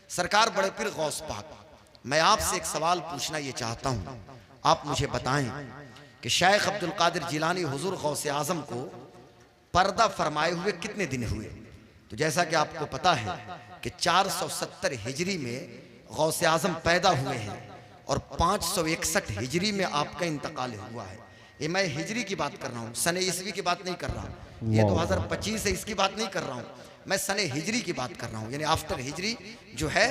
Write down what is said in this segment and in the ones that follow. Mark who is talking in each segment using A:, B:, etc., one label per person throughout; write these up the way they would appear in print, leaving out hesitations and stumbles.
A: सरकार बड़े पीर गौस पाक, मैं आपसे एक सवाल पूछना ये चाहता हूँ, आप मुझे बताएं कि शेख अब्दुल कादिर जिलानी हुजूर गौस आजम को पर्दा फरमाए हुए कितने दिन हुए? तो जैसा कि आपको पता है कि 470 हिजरी में गौस आजम पैदा हुए हैं और 561 हिजरी में आपका इंतकाल हुआ है। ये मैं हिजरी की बात कर रहा हूँ, सने ईस्वी की बात नहीं कर रहा, ये 2025 है इसकी बात नहीं कर रहा हूँ, मैं सने हिजरी की बात कर रहा हूँ, यानी आफ्टर हिजरी जो है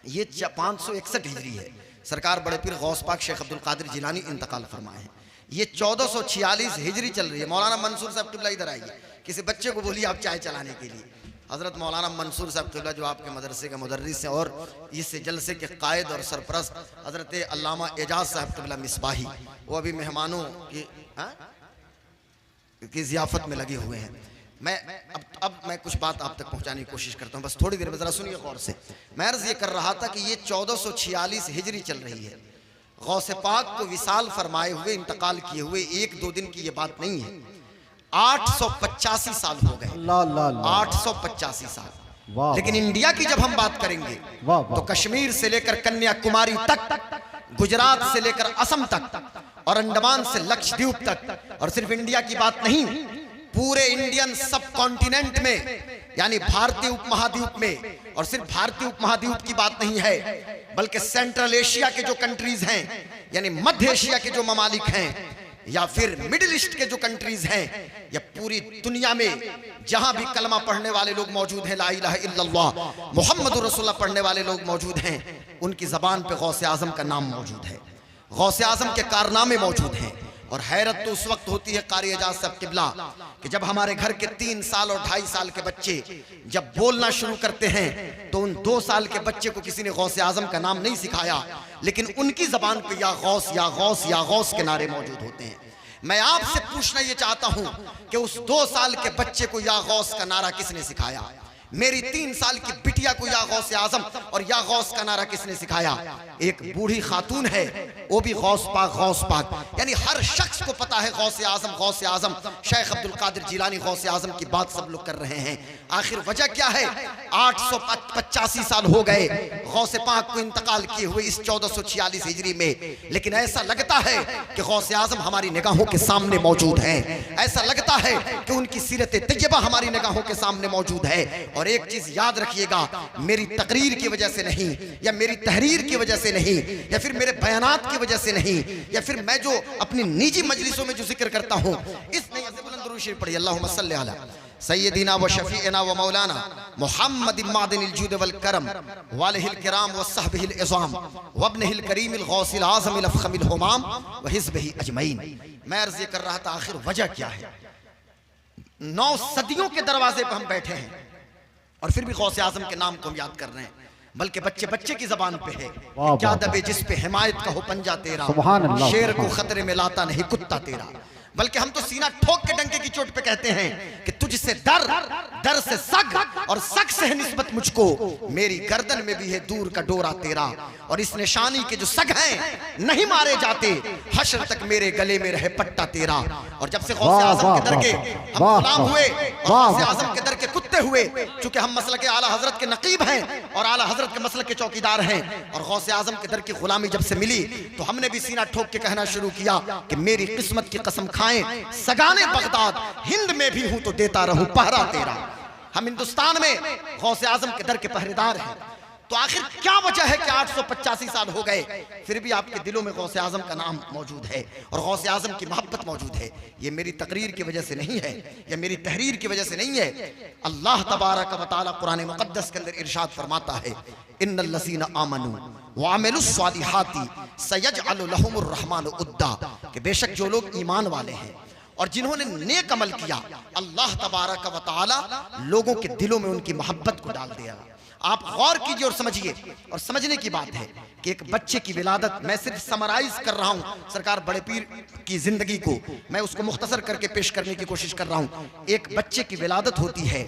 A: ये 561 हिजरी है। सरकार बड़े पीर गौस पाक शेख अब्दुल कादिर जिलानी इंतकाल फरमाए हैं। ये 1446 हिजरी चल रही है। मौलाना मंसूर साहब किबला इधर आइए, किसी बच्चे को बोलिए आप चाय चलाने के लिए। हजरत मौलाना मंसूर साहब किबला जो आपके मदरसे के मुदर्रिस हैं और इस जलसे के कायद और सरपरस्त हजरत अल्लामा एजाज साहब किबला मिसबाही, वो अभी मेहमानों की ज़ियाफत में लगे हुए हैं। मैं अब मैं कुछ बात आप तक पहुंचाने की कोशिश करता हूं, बस थोड़ी देर में जरा सुनिए गौर से। मैं अर्ज ये कर रहा था कि ये 1446 हिजरी चल रही है। गौसे पाक को विसाल फरमाए हुए इंतकाल किए हुए 1-2 दिन की ये बात नहीं है, 885 साल हो गए, 885 साल। लेकिन इंडिया की जब हम बात करेंगे तो कश्मीर से लेकर कन्याकुमारी तक, गुजरात से लेकर असम तक और अंडमान से लक्षद्वीप तक, और सिर्फ इंडिया की बात नहीं, पूरे इंडियन सब कॉन्टिनेंट में यानी भारतीय उपमहाद्वीप में, और सिर्फ भारतीय उपमहाद्वीप की बात नहीं है बल्कि सेंट्रल एशिया के जो कंट्रीज हैं यानी मध्य एशिया के जो ममालिक हैं या फिर मिडिल ईस्ट के जो कंट्रीज हैं या पूरी दुनिया में जहां भी कलमा पढ़ने वाले लोग मौजूद हैं, ला इलाहा इल्लल्लाह मुहम्मदुर रसूलुल्लाह पढ़ने वाले लोग मौजूद हैं, उनकी जबान पे गौसे आजम का नाम मौजूद है, गौसे आजम के कारनामे मौजूद हैं। और हैरत तो उस वक्त होती है कारी एजाज साहब किबला कि जब हमारे घर के 3 साल और 2.5 साल के बच्चे जब बोलना शुरू करते हैं तो उन 2 साल के बच्चे को किसी ने गौसे आजम का नाम नहीं सिखाया, लेकिन उनकी जबान पे या गौस या गौस या गौस के नारे मौजूद होते हैं। मैं आपसे पूछना ये चाहता हूं कि उस 2 साल के बच्चे को या गौस का नारा किसने सिखाया? मेरी 3 साल की बिटिया को या गौसे आजम और या गौस का नारा किसने सिखाया? एक बूढ़ी खातून है, वो भी गौस पाक, यानी हर शख्स को पता है गौसे आजम शेख अब्दुल कादिर जिलानी गौसे आजम की बात सब लोग कर रहे हैं। आखिर वजह क्या है? 885 साल हो गए गौसे पाक को इंतकाल किए हुए इस 1446 हिजरी में, लेकिन ऐसा लगता है कि गौसे आजम हमारी निगाहों के सामने मौजूद हैं, ऐसा लगता है कि उनकी सीरत तैयबा हमारी निगाहों के सामने मौजूद है। और एक चीज याद रखिएगा, मेरी तकरीर की वजह से नहीं या मेरी तहरीर की वजह से नहीं या फिर मेरे बयानात की वजह से नहीं या फिर मैं जो अपनी निजी मजलिसों में जो जिक्र करता हूं, इस नया से बुलंद दुरूद शरीफ पढ़िए, अल्लाहुम्मा सल्ली अला सय्यदिना व शफीअना व मौलाना मुहम्मद मादिनिल जूद वल करम वालिहिल किराम व सहबिहिल इज़ाम व इब्निहिल करीमिल गौसिल आज़मिल अफ़ख़मिल हुमाम व हिज़्बिही अजमईन। मैं अर्ज़ कर रहा था आखिर वजह क्या है? 9 सदियों के दरवाजे पर हम बैठे हैं और फिर भी गौसे आजम के नाम को हम याद कर रहे हैं, बल्कि बच्चे बच्चे की जबान पे है, क्या दबे जिस पे हिमायत का हो पंजा तेरा, शेर को खतरे में लाता नहीं कुत्ता तेरा। बल्कि हम तो सीना ठोक के डंके की चोट पे कहते हैं कि तुझसे दर से सग और सग से है निस्बत मुझको, मेरी गर्दन में भी है दूर का डोरा तेरा। और इस निशानी के जो सग हैं नहीं मारे जाते, हश्र तक मेरे गले में रहे पट्टा तेरा। और जब से गौसे आजम के दर के हम गुलाम हुए और गौसे आजम के दर के कुत्ते हुए, चूंकि हम मसलक के आला हजरत के नकीब हैं और आला हजरत के मसलक के चौकीदार हैं, और गौसे आजम के दर की गुलामी जब से मिली तो हमने भी सीना ठोक के कहना शुरू किया कि मेरी किस्मत की कसम खाएं, सगाने बगदाद हिंद में भी हूं तो देता रहूं पहरा तेरा। हम हिंदुस्तान में गौसे आजम के दर के पहरेदार हैं। तो आखिर क्या वजह है कि 885 साल हो गए फिर भी आपके दिलों में गौसे आजम का नाम मौजूद है और गौसे आजम की मोहब्बत मौजूद है? ये मेरी तकरीर की वजह से नहीं है, या मेरी तहरीर की वजह से नहीं है। अल्लाह तबारक व तआला कुरान मुक़द्दस के अंदर इरशाद फरमाता है, इन्नल लज़ीना आमनू व अमिलुस सालिहाती सयजअलु लहुमुर रहमानु उद्दा, कि बेशक जो लोग ईमान वाले हैं और जिन्होंने नेक अमल किया, अल्लाह तबारक व तआला लोगों के दिलों में उनकी मोहब्बत को डाल दिया। आप गौर कीजिए और समझिए, और समझने की बात है कि एक बच्चे की विलादत, मैं सिर्फ समराइज कर रहा हूं सरकार बड़े पीर की जिंदगी को, मैं उसको मुख्तसर करके पेश करने की कोशिश कर रहा हूं। एक बच्चे की विलादत होती है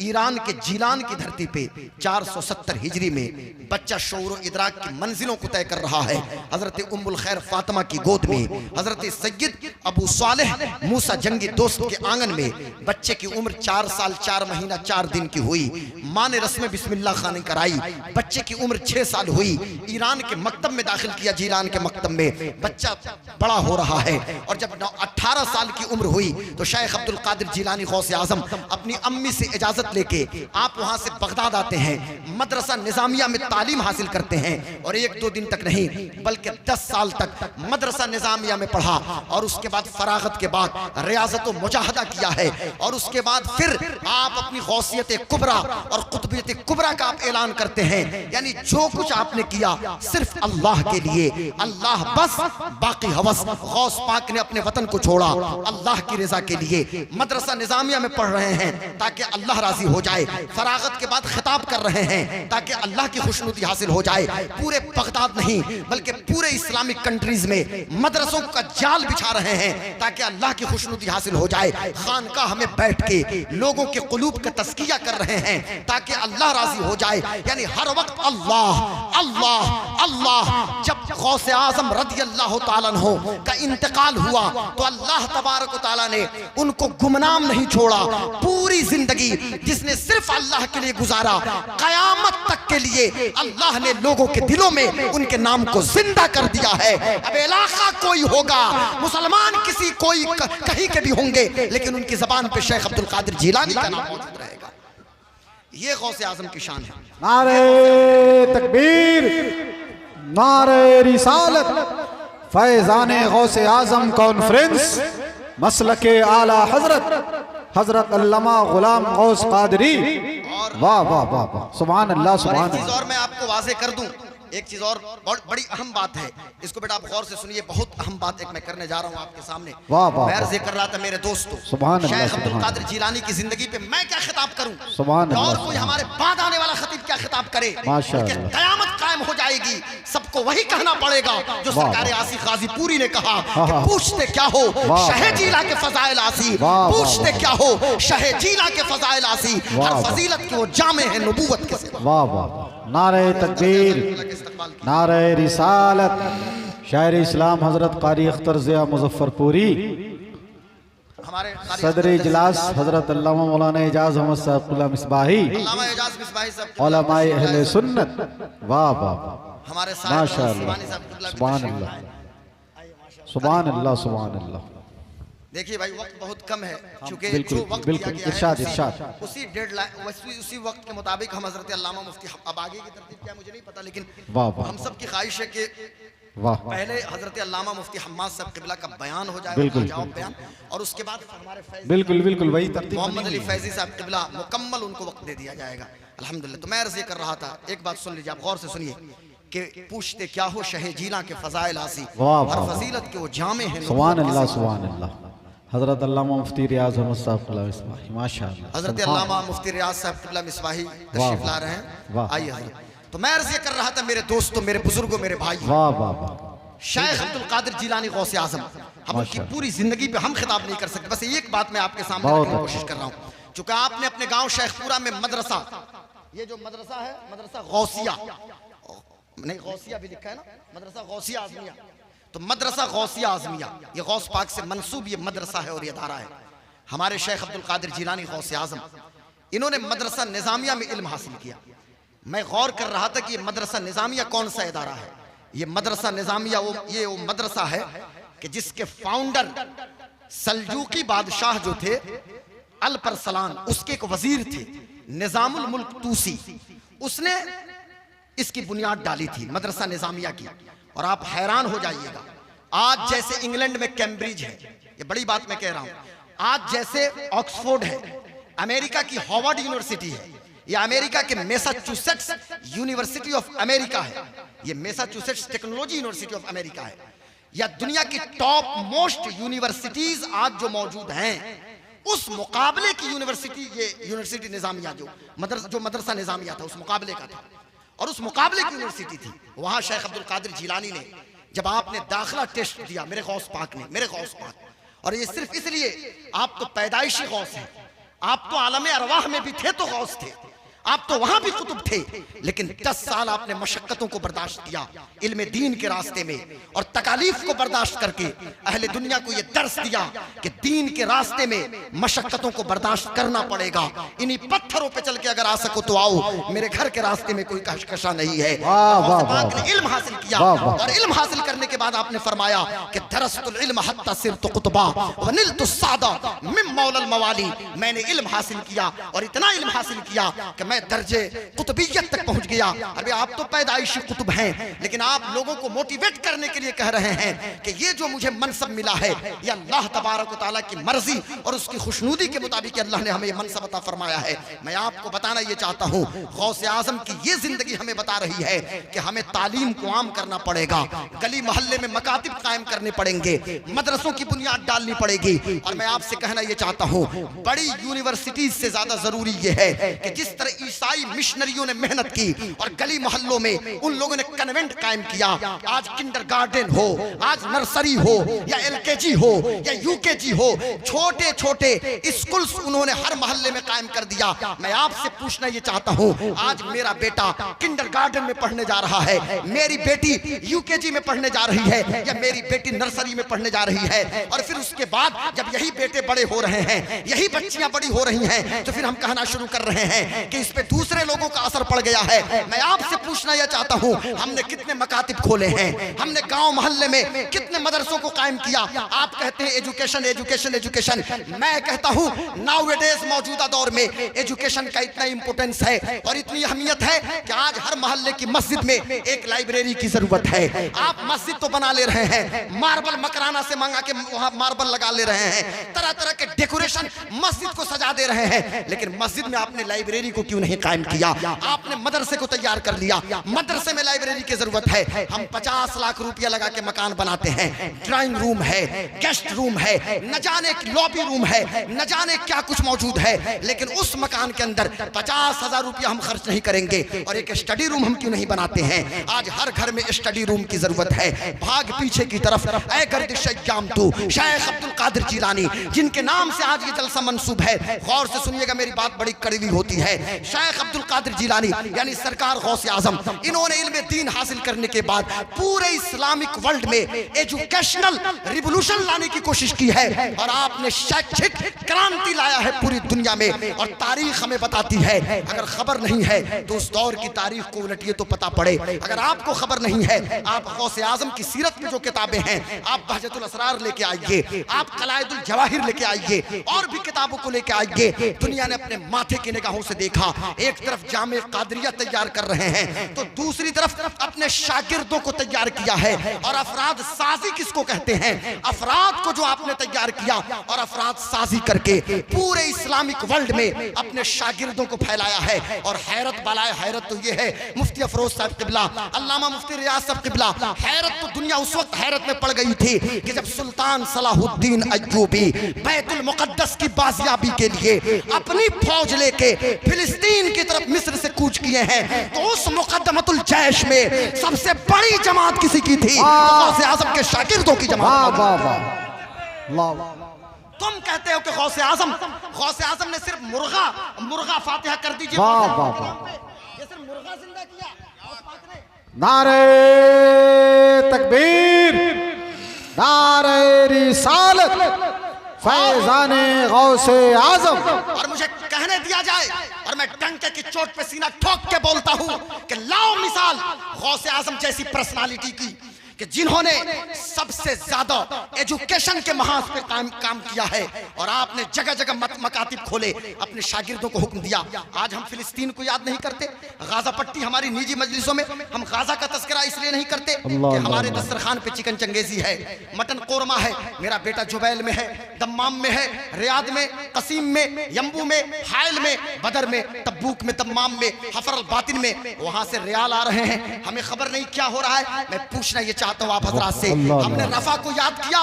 A: ईरान के जीलान की धरती पे 470 हिजरी में बच्चा शऊर इदराक की मंजिलों को तय कर रहा है। हजरत उम्मुल खैर फातिमा की गोद में हजरत सैयद अबू सालेह मूसा जंगी दोस्त के आंगन में बच्चे की उम्र 4 साल 4 महीना 4 दिन की हुई। माँ ने रस्म बिस्मिल्लाह खानी कराई। बच्चे की उम्र 6 साल हुई। ईरान के मकतब में दाखिल किया, जीलान के मकतब में। बच्चा बड़ा हो रहा है और जब 18 साल की उम्र हुई तो शेख अब्दुल कादिर जीलानी गौसे आजम अपनी अम्मी से इजाजत लेके आप वहां से बगदाद आते हैं। मदरसा निजामिया में तालीम हासिल करते हैं और 1-2 दिन तक नहीं बल्कि 10 साल तक मदरसा निजामिया में पढ़ा और उसके बाद फरागत के बाद रियाजत मुजाहदा किया है और उसके बाद फिर आप अपनी गौसियत कुबरा और कुतुबियत कुबरा का आप ऐलान करते हैं। यानी जो कुछ आपने किया सिर्फ अल्लाह के लिए, अल्लाह बस, बाकी हवस। गौस पाक ने अपने वतन को छोड़ा अल्लाह की रजा के लिए। मदरसा निजामिया में पढ़ रहे हैं ताकि अल्लाह राजी हो जाए। फरागत के बाद खिताब कर रहे हैं ताकि अल्लाह की खुशनुदी हासिल हो जाए। पूरे बगदाद नहीं बल्कि पूरे इस्लामिक कंट्रीज में मदरसों का जाल बिछा रहे हैं ताकि अल्लाह की खुशनुदी हासिल हो जाए। खानकाह में बैठ के लोगों के कुलूब का तस्किया कर रहे हैं ताकि अल्लाह राजी हो जाए। यानी हर वक्त अल्लाह अल्लाह अल्लाह। जब गौसे आजम रदियल्लाहु ताला अन्हु का इंतकाल हुआ तो अल्लाह तबारक व तआला ने उनको गुमनाम नहीं छोड़ा। पूरी जिंदगी जिसने सिर्फ अल्लाह के लिए गुजारा, कयामत तक के लिए अल्लाह ने लोगों के दिलों में उनके नाम को जिंदा कर दिया है। अब इलाका कोई होगा, मुसलमान किसी कोई कहीं के भी होंगे, लेकिन उनकी जबान पे शेख अब्दुल कादिर जीलानी का नाम मौजूद रहेगा। ये गौसे आजम की शान है।
B: नारे तकबीर, नारे रिसालत, फैजाने गौसे आजम कॉन्फ्रेंस, मसलके आला हजरत हजरत अल्लामा गुलाम गौस कादरी। वाह वाह वाह वाह, सुभान अल्लाह सुभान अल्लाह।
A: और मैं आपको वाज़े कर दूं, एक चीज और बड़ी अहम बात है, इसको बेटा आप गौर से सुनिए। बहुत अहम बात एक मैं करने जा रहा हूँ आपके सामने। मैं अर्ज़ कर रहा था मेरे दोस्तों, शेख अब्दुल कादिर जीलानी की जिंदगी पे मैं क्या खिताब करूं और कोई हमारे बाद आने वाला खतीब क्या खिताब करे। क़यामत कायम हो जाएगी, सबको वही कहना पड़ेगा जो सरकार आसी गाजी पूरी ने कहा कि पूछते क्या हो शहे जीला के फजाइल आसी, पूछते क्या हो शहे जीला के फजाइल आसी, हर फजीलत के वो जामे है नबूवत के सिवा।
B: वाह वाह, नारे तकबीर, नारे रिसालत, शायर इस्लाम हजरत कारी अख्तर ज़िया मुजफ्फरपुरी, सदर इजलास हजरत अल्लामा मौलाना एजाज अहमद साहब कुल्ला मिसबाही, उलमाए अहले सुन्नत। वाह वाह, माशाअल्लाह, सुभान अल्लाह सुभान अल्लाह सुभान अल्लाह।
A: देखिए भाई वक्त बहुत कम है, क्योंकि
B: बिल्कुल,
A: जो वक्त
B: बिल्कुल,
A: दिया गया
B: इरशाद,
A: है
B: इरशाद।
A: उसी डेडलाइन उसी वक्त के मुताबिक हम हजरत अल्लामा मुफ्ती, अब आगे की तरतीब क्या मुझे नहीं पता, लेकिन
B: वाह वाह,
A: हम सब की ख्वाहिश है कि
B: वाह,
A: पहले हजरत अल्लामा मुफ्ती हम्माद साहब क़िबला का बयान हो जाए,
B: बिल्कुल,
A: जवाब बयान, और उसके बाद हमारे फैज़
B: बिल्कुल बिल्कुल वही तरतीब
A: मोहम्मद अली फैजी साहब क़िबला मुकम्मल उनको वक्त दे दिया जाएगा अल्हम्दुलिल्लाह। तो मैं अर्ज़ कर रहा था, एक बात सुन लीजिए, आप गौर से सुनिए कि पूछते क्या हो शहे जीला के फजाइल आसी, हर फजीलत के वो जामे हैं।
B: सुभान अल्लाह सुभान अल्लाह। हजरत अल्लामा मुफ्ती रियाज अहमद साहब कुल्ला मिसबाही, माशाअल्लाह।
A: हजरत अल्लामा मुफ्ती रियाज साहब कुल्ला मिसबाही तशरीफ ला रहे हैं, आइए हजरत। तो मैं अर्ज़ कर रहा था मेरे दोस्तों, मेरे बुजुर्गों, मेरे भाई,
B: वाह वाह वाह,
A: शेख अब्दुल कादिर जीलानी गौसे आजम, हम उनकी पूरी जिंदगी पे हम खिताब नहीं कर सकते। बस एक बात मैं आपके सामने रखने की कोशिश कर रहा हूँ, चूंकि आपने अपने गांव शेखपुरा में मदरसा, ये जो मदरसा है मदरसा गौसिया, नहीं गौसिया भी लिखा है ना, मदरसा गौसिया आजमिया, तो मदरसा गौसिया आजमिया ये गौस पाक से मंसूब ये मदरसा है और ये अदारा है। हमारे शेख अब्दुल कादिर जीलानी गौसे आजम, इन्होंने मदरसा निजामिया में इल्म हासिल किया। मैं गौर कर रहा था कि ये मदरसा निजामिया कौन सा इदारा है। ये मदरसा निजामिया वो मदरसा है कि जिसके फाउंडर सल्जूकी बादशाह जो थे अल-परसलान, उसके एक वजीर थे निजामुल मुल्क तूसी, उसने इसकी बुनियाद डाली थी मदरसा निजामिया की। और आप हैरान हो जाइएगा, आज जैसे इंग्लैंड में कैम्ब्रिज है, ये बड़ी बात मैं कह रहा हूं, आज जैसे ऑक्सफोर्ड है, अमेरिका की हार्वर्ड यूनिवर्सिटी है, ये अमेरिका के मैसाचुसेट्स यूनिवर्सिटी ऑफ अमेरिका है, ये Massachusetts technology university of America है, या दुनिया की टॉप मोस्ट यूनिवर्सिटीज आज जो मौजूद हैं, उस मुकाबले की यूनिवर्सिटी ये यूनिवर्सिटी निजामिया जो मदरसा निजामिया था उस मुकाबले का था, और उस मुकाबले की यूनिवर्सिटी थी। वहां शेख अब्दुल कादिर जीलानी ने जब आपने दाखिला टेस्ट दिया, मेरे गौस पाक ने, मेरे गौस पाक, और ये सिर्फ इसलिए आप तो पैदाइशी गौस हैं, आप तो आलम अरवाह में भी थे तो गौस थे, आप तो वहां भी कुतुब थे, लेकिन 10 साल आपने मशक्कतों को बर्दाश्त किया इल्म दीन के रास्ते में, और तकालीफ को बर्दाश्त करके अहले दुनिया को यह दर्स दिया कि दीन के रास्ते में मशक्कतों को बर्दाश्त करना पड़ेगा। इन्हीं पत्थरों पे चल के अगर आ सको तो आओ, मेरे घर के रास्ते में कोई कशकशा नहीं है। आपने इल्म हासिल किया, और इल्म हासिल करने के बाद आपने फरमाया कि दरस्तुल इल्म हत्ता सिरतु कुतबा व निलतु सादा मिन मौलल मवाली, मैंने इल्म हासिल किया और इतना इल्म हासिल किया कि मैं दर्जे कुतुबियत तक पहुंच गया। अभी आप तो पैदाइशी कुतुब हैं, लेकिन आप लोगों को मोटिवेट करने के लिए कह रहे हैं कि ये जो मुझे मनसब मिला है ये अल्लाह तबारक व तआला की मर्जी और उसकी खुशनुदी के मुताबिक अल्लाह ने हमें मनसब अता फरमाया है। मैं आपको बताना ये चाहता हूँ, गौसे आजम की ये जिंदगी हमें बता रही है कि हमें तालीम को आम करना पड़ेगा, गली मोहल्ले में मकातिब कायम करने पड़ेंगे, मदरसों की बुनियाद डालनी पड़ेगी। और मैं आपसे कहना ये चाहता हूँ, बड़ी यूनिवर्सिटीज से ज्यादा जरूरी ये है कि जिस तरह ईसाई मिशनरियों ने मेहनत की और गली मोहल्लों में उन लोगों ने कन्वेंट कायम किया, आज किंडरगार्टन हो, आज नर्सरी हो या एलकेजी हो या यूकेजी हो, छोटे छोटे स्कूल्स उन्होंने हर मोहल्ले में कायम कर दिया। मैं आपसे पूछना ये चाहता हूँ, आज मेरा बेटा किंडरगार्टन में पढ़ने जा रहा है, मेरी बेटी यूकेजी में पढ़ने जा रही है या मेरी बेटी नर्सरी में पढ़ने जा रही है, और फिर उसके बाद जब यही बेटे बड़े हो रहे हैं, यही बच्चियां बड़ी हो रही हैं, तो फिर हम कहना शुरू कर रहे हैं कि इस पे दूसरे लोगों का असर पड़ गया है। मैं आपसे पूछना यह चाहता हूं, हमने कितने मकातिब खोले हैं, हमने गांव मोहल्ले में कितने मदरसों को कायम किया। आप कहते हैं एजुकेशन एजुकेशन एजुकेशन, मैं कहता हूं नाउएडेज मौजूदा दौर में एजुकेशन का इतना इंपोर्टेंस है और इतनी अहमियत है कि आज हर मोहल्ले की मस्जिद में एक लाइब्रेरी की जरूरत है। आप मस्जिद तो बना ले रहे हैं, मार्बल मकराना से मंगा के वहां मार्बल लगा ले रहे हैं, तरह तरह के डेकोरेशन मस्जिद को सजा दे रहे हैं, लेकिन मस्जिद में आपने लाइब्रेरी को क्यों नहीं कायम किया? आपने मदरसे को तैयार कर लिया, मदरसे में लाइब्रेरी की जरूरत है। हम 50 लाख रुपया लगा के मकान बनाते हैं, ड्राइंग रूम है, गेस्ट रूम है, न जाने लॉबी रूम है, न जाने क्या कुछ मौजूद है, लेकिन उस मकान के अंदर 50,000 रुपया हम खर्च नहीं करेंगे। और एक स्टडी रूम हम क्यों नहीं बनाते हैं? आज हर घर में स्टडी रूम की जरूरत है। भाग पीछे की तरफ, ऐ गर्दिश अय्याम तू, शेख अब्दुल कादिर जिलानी, जिनके नाम से आज ये जलसा मंसूब है। गौर से सुनिएगा, मेरी बात बड़ी कड़वी होती है। शेख अब्दुल कादिर जिलानी यानी सरकार गौसे आजम, इन्होंने इल्म दीन हासिल करने के बाद पूरे इस्लामिक वर्ल्ड में एजुकेशनल रिवॉल्यूशन लाने की कोशिश की है, और आपने शैक्षिक क्रांति लाया है पूरी दुनिया में। और तारीख हमें बताती है, अगर खबर नहीं है तो उस दौर की तारीख को उलटिए तो पता पड़े। अगर आपको खबर नहीं है, आप गौसे आजम की सीरत में जो किताबें हैं, आप बहजतुल असरार लेके आइए, आप कलायदुल जवाहिर लेके आइए, और भी किताबों को लेके आइए। दुनिया ने अपने माथे की निगाहों से देखा, एक तरफ जामे कादरिया तैयार कर रहे हैं तो दूसरी तरफ अपने शागिर्दों को तैयार किया है। और अफराद साजी किसको कहते हैं? अफराद को जो आपने तैयार किया और अफराद साजी करके पूरे इस्लामिक वर्ल्ड में अपने शागिर्दों को फैलाया है। और हैरत बालाए हैरत तो ये है, मुफ्ती अफरोज साहब किबला, अल्लामा मुफ्ती रियाज साहब किबला, हैरत तो दुनिया उस वक्त हैरत में पड़ गई थी कि जब सुल्तान सलाहुद्दीन अय्यूबी बैतुल मुकद्दस की बाजियाबी के लिए अपनी फौज लेके फिलिस्तीन की तरफ मिस्र से कूच किए हैं, तो उस मुकद्दमतुल जैश में सबसे बड़ी जमात किसी की थी? गौसे आजम के शागिर्दों की जमात। तुम कहते हो कि गौसे आजम ने सिर्फ मुर्गा फातिहा कर दीजिए, ये सिर्फ मुर्गा जिंदा किया।
B: नारे तकबीर, नारे रिसालत, फैजाने गौसे आजम।
A: और मुझे कहने दिया जाए, और मैं डंके की चोट पे सीना ठोक के बोलता हूं कि लाओ मिसाल गौसे आजम जैसी पर्सनालिटी की, कि जिन्होंने सबसे ज्यादा एजुकेशन के महाज पे काम किया है। और आपने जगह जगह मकातिब खोले, अपने शागिर्दों को हुक्म दिया। आज हम फिलिस्तीन को याद नहीं करते, गाजा पट्टी हमारी निजी मजलिसों में हम गाजा का तस्करा इसलिए नहीं करते कि हमारे दस्तरखान पे चिकन चंगेजी है, मटन कोरमा है। मेरा बेटा जुबैल में है, दम्माम में है, रियाद में, कसीम में, यम्बू में, हायल में, बदर में, तब्बूक में, दम्माम में, हफर अल बातिन में, वहां से रियाल आ रहे हैं। हमें खबर नहीं क्या हो रहा है। मैं पूछना ये चाहता हूं आप हजरात से, हमने रफा को याद किया?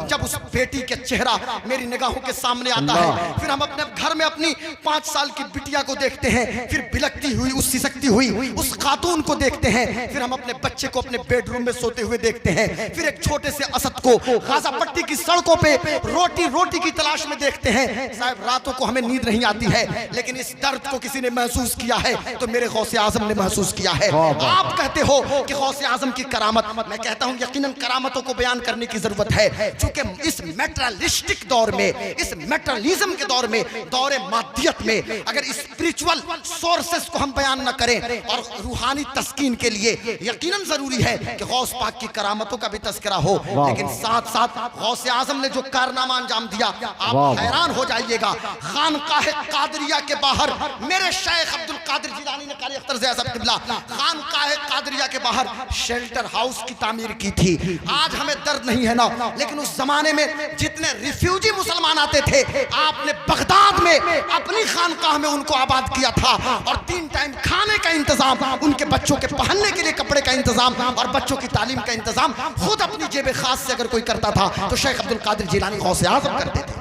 A: जब उस बेटी के चेहरा मेरी निगाहों के सामने आता है, फिर हम अपने घर में अपनी 5 साल की बिटिया को देखते हैं, फिर बिलकती हुई, उस सिसकती हुई उस खातून को देखते हैं, फिर हम अपने बच्चे को अपने बेडरूम में सोते हुए देखते हैं, फिर एक छोटे से असद को गाजा पट्टी की सड़कों पे रोटी रोटी की तलाश में देखते हैं। साहब रातों को हमें नींद नहीं आती है, लेकिन इस दर्द को किसी ने महसूस किया है तो मेरे गौसे आजम ने महसूस किया है। आप कहते हो कि गौसे आजम की करामत, मैं कहता हूं यकीनन करामतों को बयान करने की जरूरत है, क्योंकि इस मेटेरियलिस्टिक दौर में, इस मेटेरियलिज्म के दौर में, दौरे मादियत में अगर स्पिरिचुअल सोर्सेस को हम बयान न करें और रूहानी तस्कीन के लिए यकीनन जरूरी है कि गौस पाक की करामतों का भी तस्करा हो। लेकिन साथ साथ गौसे आजम ने जो कारनामा अंजाम दिया, आप हैरान हो जाइएगा। खानकाह कादरिया के बाहर मेरे शेख अब्दुल कादिर जिलानी ने कारी अख्तर ज़िया क़िबला खानकाह कादरिया के बाहर शेल्टर हाउस की तामीर की थी। आज हमें दर्द नहीं है ना, लेकिन उस जमाने में जितने रिफ्यूजी मुसलमान आते थे, आपने बगदाद में अपनी खानकाह में उनको आबाद किया था और 3 टाइम खाने का इंतजाम, उनके बच्चों के पहनने के लिए कपड़े का इंतजाम और बच्चों की तालीम का इंतजाम खुद अपनी जेब खास से अगर कोई करता था तो शेख अब्दुल कादिर जिलानी गौसे आज़म करते थे।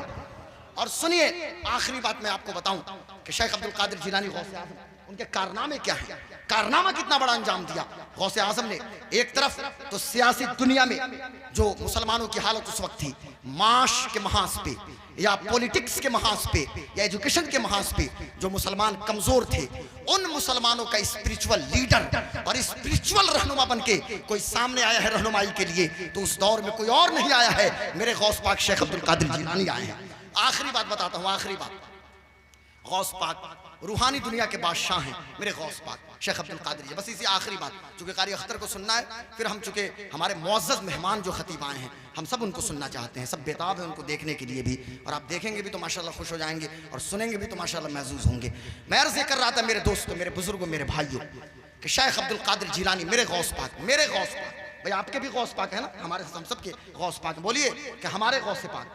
A: और सुनिए, आखिरी बात मैं आपको बताऊं कि शेख अब्दुल कादिर जिलानी गौसे आज़म, उनके कारनामे क्या हैं, कारनामा कितना बड़ा अंजाम दिया गौसे आज़म ने। एक तरफ तो सियासी दुनिया में जो मुसलमानों की हालत उस वक्त थी, माश के महाज पे या पॉलिटिक्स के महाज पे या एजुकेशन के महाज पे जो मुसलमान कमजोर थे, उन मुसलमानों का स्पिरिचुअल लीडर और स्पिरिचुअल रहनुमा बनके कोई सामने आया है रहनुमाई के लिए, तो उस दौर में कोई और नहीं आया है, मेरे गौस पाक शेख अब्दुल कादिर जिलानी आए हैं। आखिरी बात बताता हूँ, आखिरी बात, गौस पाक रूहानी दुनिया के बादशाह हैं मेरे गौस पाक शेख अब्दुल कादिर जी। बस इसी आखिरी बात, चूंकि कारी अख्तर को सुनना है, फिर हम चूंकि हमारे मुअज़्ज़ज़ मेहमान जो खतीब आए हैं, हम सब उनको सुनना चाहते हैं, सब बेताब हैं उनको देखने के लिए भी, और आप देखेंगे भी तो माशाल्लाह खुश हो जाएंगे और सुनेंगे भी तो माशाल्लाह महसूस होंगे। मैं अर्ज़ कर रहा था मेरे दोस्तों, मेरे बुजुर्गों, मेरे भाइयों कि शेख अब्दुल कादिर जिलानी मेरे गौस पाक, मेरे गौस पाक, भाई आपके भी गौस पाक है ना, हमारे हम सब के गौस पाक, बोलिए कि हमारे गौसे पाक,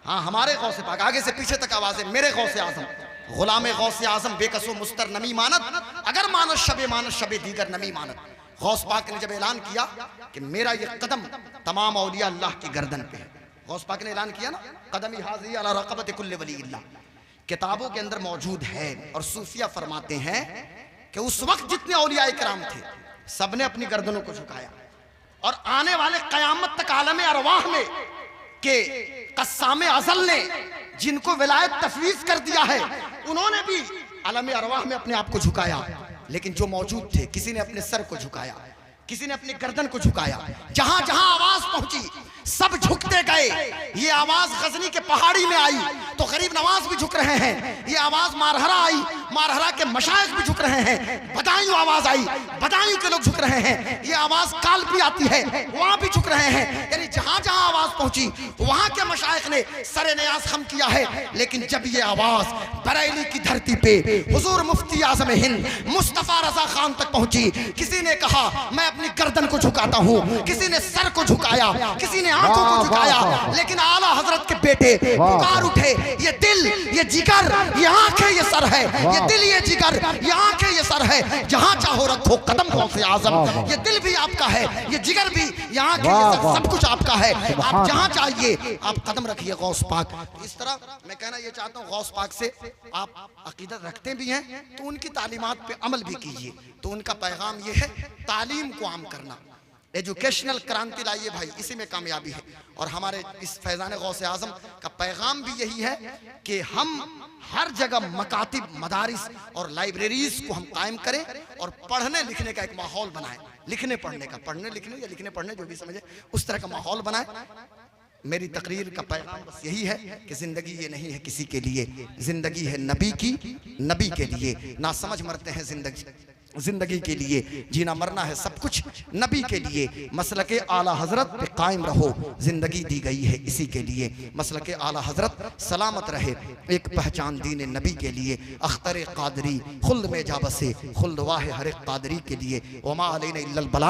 A: हाँ हमारे गौसे पाक, आगे से पीछे तक आवाज़ है, मेरे गौसे आज़म, गुलाम गौसे आज़म बेकसो मुस्तर नमी मानत, अगर मानत शबे दीगर नमी मानत। गौस पाक ने जब ऐलान किया कि मेरा ये कदम तमाम औलिया अल्लाह की गर्दन पे है, गौस पाक ने ऐलान किया ना, कदमी हाज़ी अला रक़बत कुल्ल वली अल्लाह, किताबों के अंदर मौजूद है। और सूफिया फरमाते हैं कि उस वक्त जितने औलिया इकराम थे, सब ने अपनी गर्दनों को झुकाया, और आने वाले क़यामत तक आलम अरवाह में के कस्सामे अज़ल ने जिनको विलायत तफवीज़ कर दिया है, उन्होंने भी आलम अरवाह में अपने आप को झुकाया। लेकिन जो मौजूद थे, किसी ने अपने सर को झुकाया, किसी ने अपनी गर्दन को झुकाया। जहां जहां आवाज पहुंची सब झुकते गए। ये आवाज गजनी के पहाड़ी में आई तो गरीब नवाज भी झुक रहे हैं, ये आवाज मारहरा आई, मारहरा के मशाइख भी झुक रहे हैं, बदायूं आवाज आई, बदायूं के लोग झुक रहे हैं, ये आवाज कालपी आती है, वहां भी झुक रहे हैं। यानी जहां जहां आवाज पहुंची वहां के मशाइख ने सरे नियाज खम किया है। लेकिन जब ये आवाज बरेली की धरती पे हुजूर मुफ्ती आज़म हिंद मुस्तफा रजा खान तक पहुंची, किसी ने कहा मैं अपनी गर्दन को झुकाता हूं, किसी ने सर को झुकाया, किसी ने आंखों को झुकाया, लेकिन आला हजरत के बेटे पुकार उठे, ये दिल, ये जिगर, ये आंखें, ये सर है, ये दिल, ये जिगर, ये आंखें, ये सर है, जहां चाहो रखो कदम गौसे आज़म। ये दिल भी आपका है, ये जिगर भी, ये आंखें, ये सर, सब कुछ आपका है, आप जहां चाहिए आप कदम रखिए गौस पाक। इस तरह मैं कहना ये चाहता हूँ, गौस पाक से आप अकीदत रखते भी हैं तो उनकी तालीमात पे अमल भी कीजिए। तो उनका पैगाम ये है, तालीम को आम करना, एजुकेशनल क्रांति लाइए भाई, इसी में कामयाबी है। और हमारे इस फैज़ान गौसे आज़म का पैगाम भी यही है कि हम हर जगह मकातिब, मदारिस और लाइब्रेरीज को हम कायम करें और पढ़ने लिखने का एक माहौल बनाएं, लिखने पढ़ने का, पढ़ने लिखने या लिखने पढ़ने जो भी समझे उस तरह का माहौल बनाएं। मेरी तकरीर का पैगाम बस यही है कि जिंदगी ये नहीं है किसी के लिए, जिंदगी है नबी की, नबी के लिए। ना समझ मरते हैं जिंदगी के लिए, जीना मरना है सब कुछ नबी के लिए। मसलके आला हजरत पे कायम रहो, जिंदगी दी गई है इसी के लिए। मसलके आला हजरत सलामत रहे, एक पहचान दीन नबी के लिए। अख्तर कादरी खुल्द में जा बसे, खुल्द वाह हर एक कादरी के लिए। वमा अलैना इल्लल बला।